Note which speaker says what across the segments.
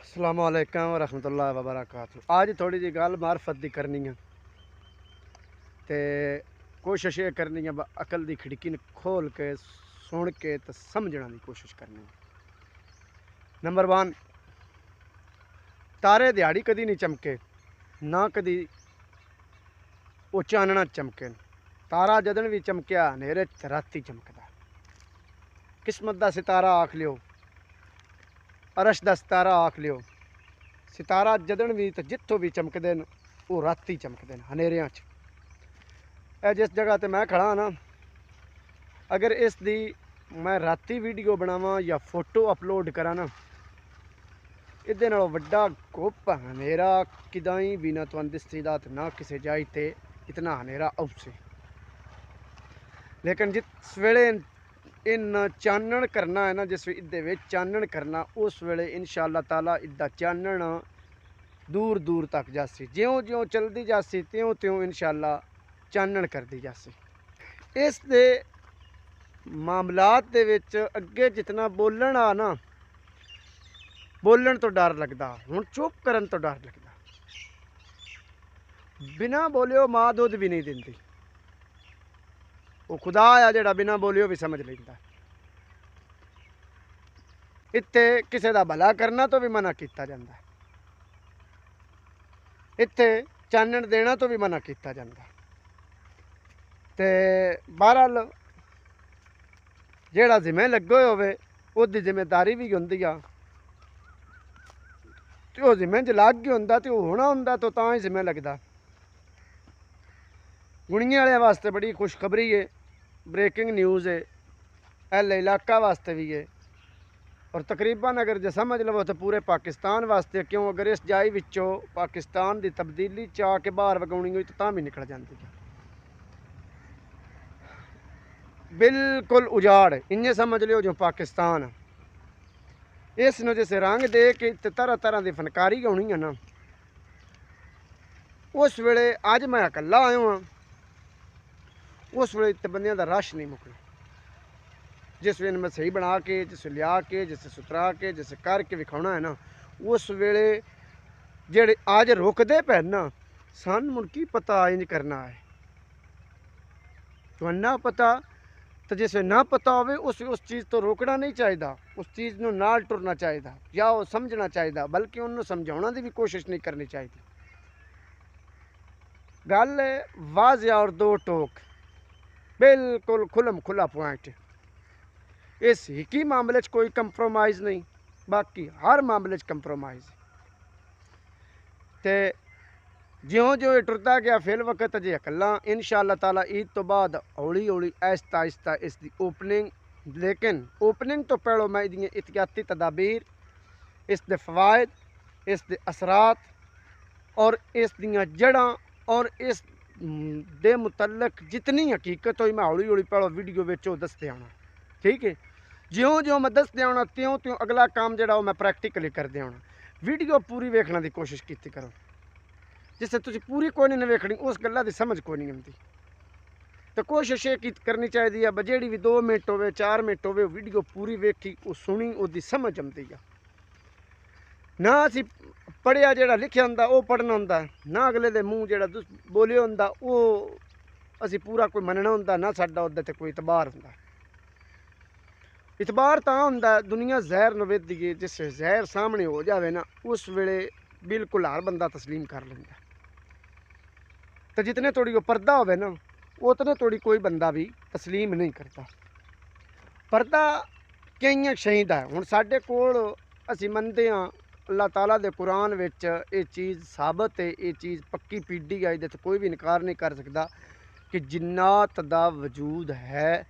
Speaker 1: अस्सलाम वालेकुम रहमतुल्लाहि व बरकातहू। आज थोड़ी जी गल मार्फत की करनी है तो कोशिश ये करनी है अकल की खिड़की ने खोल के सुन के तो समझने की कोशिश करनी है। नंबर 1, तारे दिहाड़ी कदी नहीं चमके, ना कदी वो चानना चमके। तारा जदन भी चमकिया हनेरे राती चमकदा। किस्मत का सितारा आख लियो, अरश का सितारा आख लियो। सितारा जदन भी तो जितों भी चमकते हैं वो राती चमकते हैं हनेरिया च। ए जिस जगह पर मैं खड़ा ना, अगर इसकी मैं राती वीडियो बनावा या फोटो अपलोड करा ना, इहदे नालों वड्डा गुप हनेरा किदाई भी ना तुहानूं दिसदा ते ना किसी जाई ते इतना हनेरा औसे। लेकिन जिस वेले इन चानण करना है ना, जिस इहदे विच चानण करना, उस वेले इंशाअल्लाह ताला इदा चानण दूर दूर तक जासी। ज्यों ज्यों चलती जासी त्यों त्यों इंशाअल्लाह चानण करती जासी। इस दे मामलात दे विच अगे जितना बोलण आ ना, बोलण तो डर लगदा, हुण चुप करन तो डर लगदा। बिना बोलियो मां दुध भी नहीं दिंदी। वो खुदा आ जिहड़ा बिना बोलियो भी समझ लैंदा। इत्थे किसी का भला करना तो भी मना किया जाता है, इत्थे चानण देना तो भी मना किया जाता है। ते बहरहाल जिहड़ा जिम्मे लगे होवे उसकी जिम्मेदारी भी होंदी आ। ते वो जिम्मे च लग गया होंदा ते होना होंदा तो तां ही जिम्मे लगदा। गुणिया वाले वास्ते बड़ी खुशखबरी है, ब्रेकिंग न्यूज़ है, एल इलाका वास्ते भी है और तकरीबन अगर जो समझ लो तो पूरे पाकिस्तान वास्ते। क्यों, अगर इस जाई विचों पाकिस्तान की तब्दीली चाह के बाहर वगाउनी हुई तो तां भी निकल जाती है। बिल्कुल उजाड़ इन्हें समझ लियो जो पाकिस्तान इस नूं जिस रंग दे के तरह तरह की फनकारी होनी है ना, उस वेले अज मैं अकला आया हाँ, उस वेले इतने बंदियां दा रश नहीं मुकना। जिस वेले मैं सही बना के, जिस लिया के, जिस सुतरा के, जिस करके विखाना है ना, उस वेले जेड़े अज रुकते पे ना, सन मुड़ की पता इंज करना है तो ना पता। तो जिसे ना पता होवे उस चीज़ तो रोकना नहीं चाहिए, उस चीज़ नूं नाल टुरना चाहिए या वो समझना चाहिए, बल्कि उन्होंने समझाने की भी कोशिश नहीं करनी चाहिए। गल वाज़ और दो टोक, बिल्कुल खुलम खुला पॉइंट। इस एक ही मामले कोई कंप्रोमाइज़ नहीं, बाकी हर मामले कंप्रोमाइज़। तो ज्यों ज्यों टुरता गया फिल वक्त अजे अकल्ला इंशाअल्लाह ताला ईद तो बाद हौली हौली आहिस्ता आहिस्ता इसकी ओपनिंग। लेकिन ओपनिंग तो पहलों मैं इसकी एहतियाती तदाबीर, इसके फ़वायद, इसके असरात और इस जड़ां और इस दे मुतल्लक जितनी हकीकत हुई मैं हौली हौली पहलों वीडियो विच दसते आना। ठीक है, ज्यों ज्यों मैं दसते आना त्यों त्यों अगला काम जो मैं प्रैक्टिकली करते आना। वीडियो पूरी वेखने की कोशिश की करो, जिससे तुम पूरी कोई नहीं वेखनी उस गल्ला की समझ कोई नहीं आती। तो कोशिश ये करनी चाहिए है जी भी 2 मिनट हो 4 मिनट हो वीडियो पूरी वेखी, वो सुनी, उसकी समझ आती है। ना असी पढ़िया जो लिखा होंगे वो पढ़ना होंगे, ना अगले के मूँह जो बोलिया होंगे वो असी पूरा कोई मनना होंगे, ना साडा उहदे कोई इतबार होंगे। इतबार तो होंगे दुनिया जहर नवेदी है, जिस जहर सामने हो जाए ना उस वेले बिल्कुल हर बंदा तस्लीम कर लेंदा। तो जितने थोड़ी वो पर्दा होवे ना उतने थोड़ी कोई बंदा भी तस्लीम नहीं करता। पर्दा कई शहीद है। हुण साडे कोल असीं मनदे हाँ अल्लाह ताला दे कुरान विच ये चीज़ साबित है, ये चीज़ पक्की पीढ़ी है, इहदे कोई भी इनकार नहीं कर सकता कि जिन्नात दा वजूद है,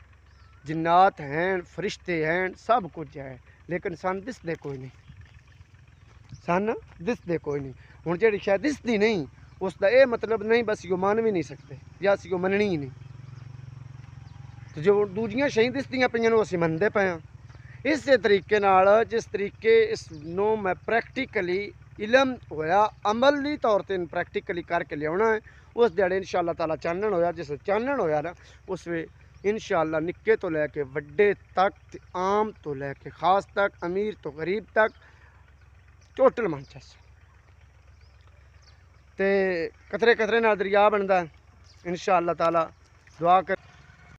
Speaker 1: जिन्नात हैं, फरिश्ते हैं, सब कुछ है, लेकिन सन दिसदे कोई नहीं, सन दिसदे कोई नहीं। हुण जिहड़ी शै दिसदी नहीं उसका यह मतलब नहीं बस यो मान भी नहीं सकते या असीं यो मननी ही नहीं। तो जो दूजियां शही दिसदियां पईयां नूं असीं मनदे पे हाँ। इस तरीके नाल जिस तरीके इसनूं मैं प्रैक्टिकली इलम होया अमली तौर पर प्रैक्टिकली करके लिया है, उस दिहाड़े इंशाअल्लाह ताला चानण होया। जिस चानण होया ना उस वे इंशाअल्लाह निक्के तो लैके वड्डे तक, आम तो लैके खास तक, अमीर तो गरीब तक, टोटल मन च ते कतरे कतरे नाल दरिया बनता इंशाअल्लाह ताला दुआ कर